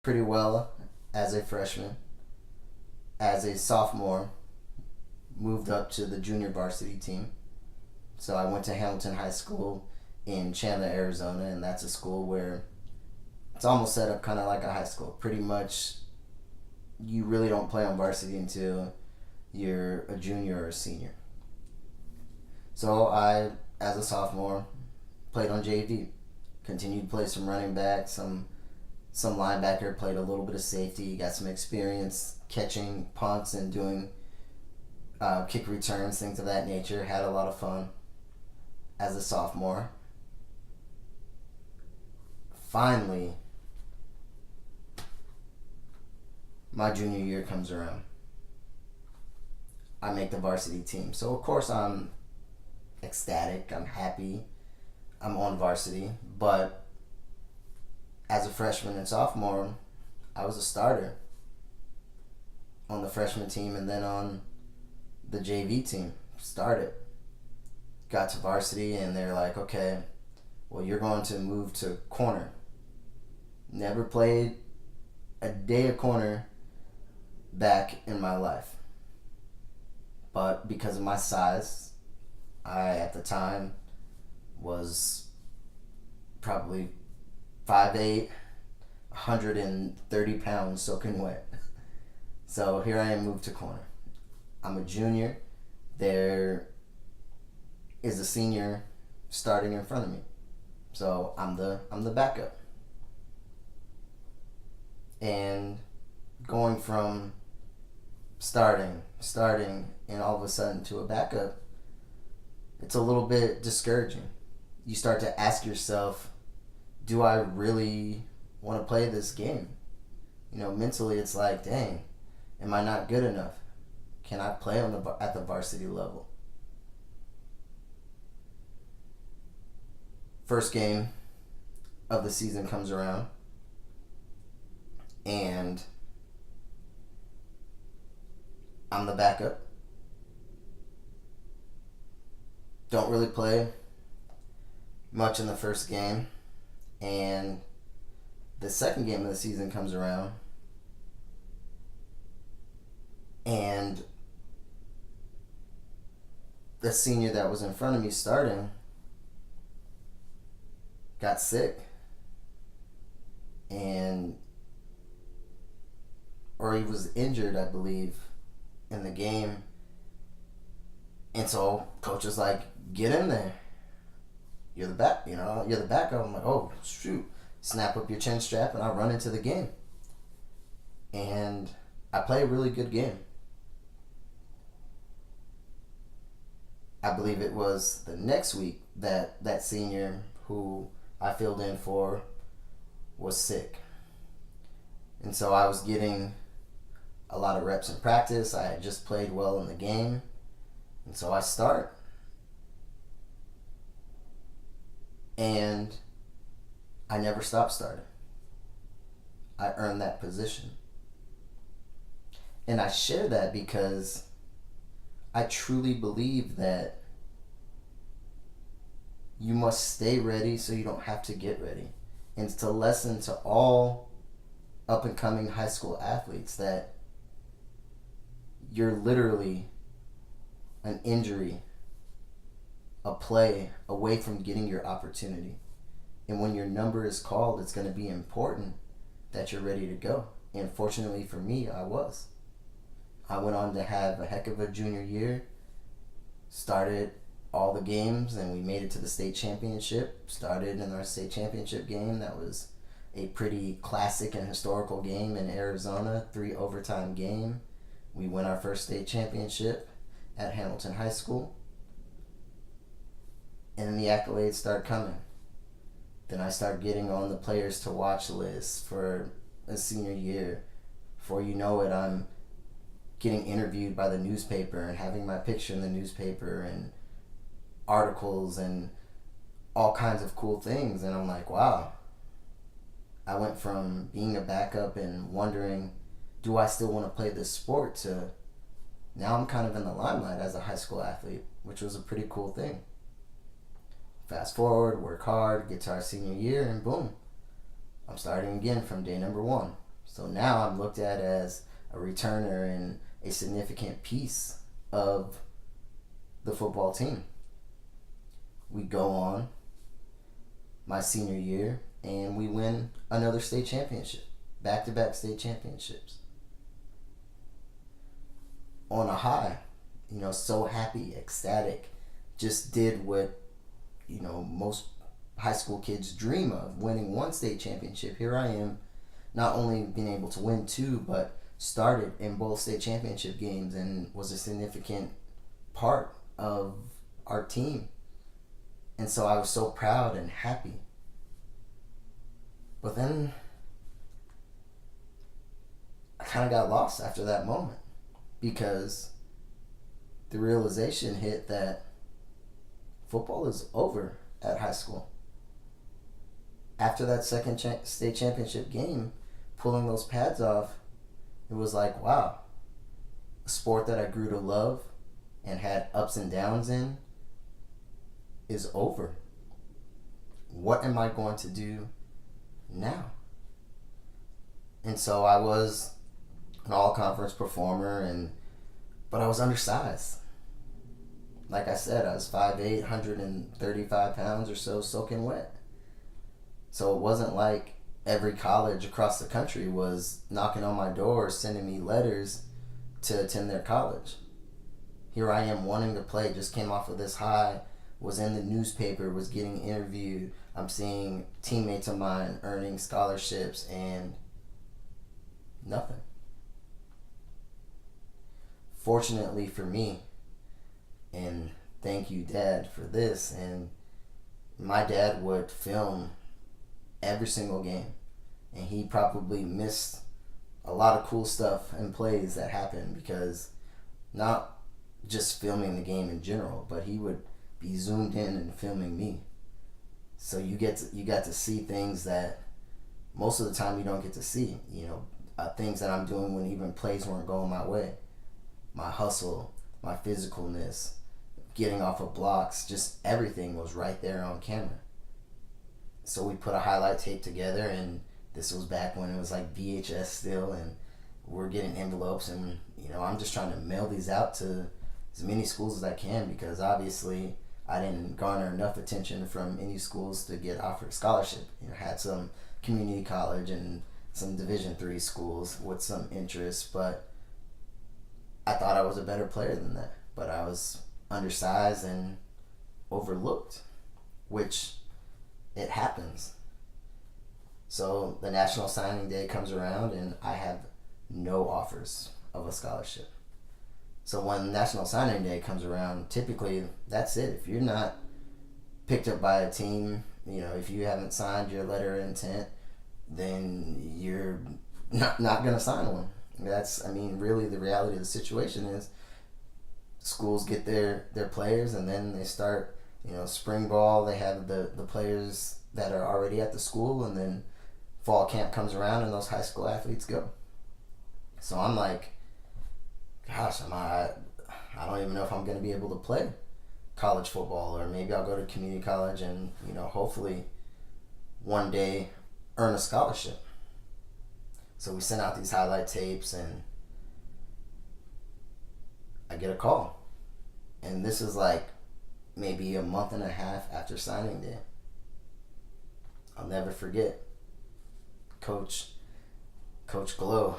pretty well as a freshman. As a sophomore, moved up to the junior varsity team. So I went to Hamilton High School in Chandler, Arizona, and that's a school where it's almost set up kind of like a high school. Pretty much, you really don't play on varsity until you're a junior or a senior. So I, as a sophomore, played on JV. Continued to play some running back, some linebacker, played a little bit of safety, got some experience catching punts and doing kick returns, things of that nature. Had a lot of fun as a sophomore. Finally, my junior year comes around. I make the varsity team. So, of course, I'm ecstatic. I'm happy. I'm on varsity. But as a freshman and sophomore, I was a starter on the freshman team and then on the JV team. Started. Got to varsity and they're like, okay, well, you're going to move to corner. Never played a day of corner back in my life. But because of my size, I, at the time, was probably 5'8", 130 pounds soaking wet. So here I am, moved to corner. I'm a junior. There is a senior starting in front of me. So I'm the backup. And going from starting, and all of a sudden to a backup, it's a little bit discouraging. You start to ask yourself, do I really want to play this game? Mentally it's like, dang, am I not good enough? Can I play at the varsity level? First game of the season comes around, and I'm the backup. Don't really play much in the first game, and the second game of the season comes around, and the senior that was in front of me starting got sick, or he was injured, I believe, in the game. And so coach was like, get in there. You're the backup. I'm like, oh, shoot. Snap up your chin strap and I run into the game. And I play a really good game. I believe it was the next week that senior who I filled in for was sick. And so I was getting a lot of reps in practice. I had just played well in the game. And so I start. And I never stopped starting. I earned that position. And I share that because I truly believe that you must stay ready so you don't have to get ready. And it's a lesson to all up-and-coming high school athletes that you're literally an injury, a play away from getting your opportunity. And when your number is called, it's going to be important that you're ready to go. And fortunately for me, I was. I went on to have a heck of a junior year, started all the games, and we made it to the state championship. Started in our state championship game. That was a pretty classic and historical game in Arizona, 3 overtime game. We win our first state championship at Hamilton High School. And then the accolades start coming. Then I start getting on the players to watch list for a senior year. Before you know it, I'm getting interviewed by the newspaper and having my picture in the newspaper and articles and all kinds of cool things. And I'm like, wow. I went from being a backup and wondering, do I still want to play this sport, to now I'm kind of in the limelight as a high school athlete, which was a pretty cool thing. Fast forward, work hard, get to our senior year, and boom, I'm starting again from day number 1. So now I'm looked at as a returner and a significant piece of the football team. We go on my senior year and we win another state championship, back-to-back state championships. On a high, so happy, ecstatic, just did what, most high school kids dream of, winning one state championship. Here I am, not only being able to win two, but started in both state championship games and was a significant part of our team. And so I was so proud and happy. But then I kind of got lost after that moment because the realization hit that football is over at high school. After that second state championship game, pulling those pads off, it was like, wow, a sport that I grew to love and had ups and downs in is over. What am I going to do now? And so I was an all-conference performer, but I was undersized. Like I said, I was 5'8", 135 pounds or so, soaking wet. So it wasn't like every college across the country was knocking on my door, sending me letters to attend their college. Here I am wanting to play, just came off of this high, was in the newspaper, was getting interviewed. I'm seeing teammates of mine earning scholarships and nothing. Fortunately for me, and thank you, Dad, for this, and my dad would film every single game, and he probably missed a lot of cool stuff and plays that happened because not just filming the game in general, but he would be zoomed in and filming me. So you got to see things that most of the time you don't get to see. Things that I'm doing when even plays weren't going my way. My hustle, my physicalness, getting off of blocks, just everything was right there on camera. So we put a highlight tape together, and this was back when it was like VHS still, and we're getting envelopes, and I'm just trying to mail these out to as many schools as I can because obviously I didn't garner enough attention from any schools to get offered a scholarship. Had some community college and some Division III schools with some interest, but I thought I was a better player than that. But I was undersized and overlooked, which it happens. So the National Signing Day comes around and I have no offers of a scholarship. So when National Signing Day comes around, typically that's it. If you're not picked up by a team, if you haven't signed your letter of intent, then you're not going to sign one. Really the reality of the situation is schools get their players and then they start, spring ball, they have the players that are already at the school, and then fall camp comes around and those high school athletes go. So I'm like, gosh, I don't even know if I'm going to be able to play college football, or maybe I'll go to community college and, hopefully one day earn a scholarship. So we sent out these highlight tapes and I get a call. And this is like maybe a month and a half after signing day. I'll never forget Coach Glow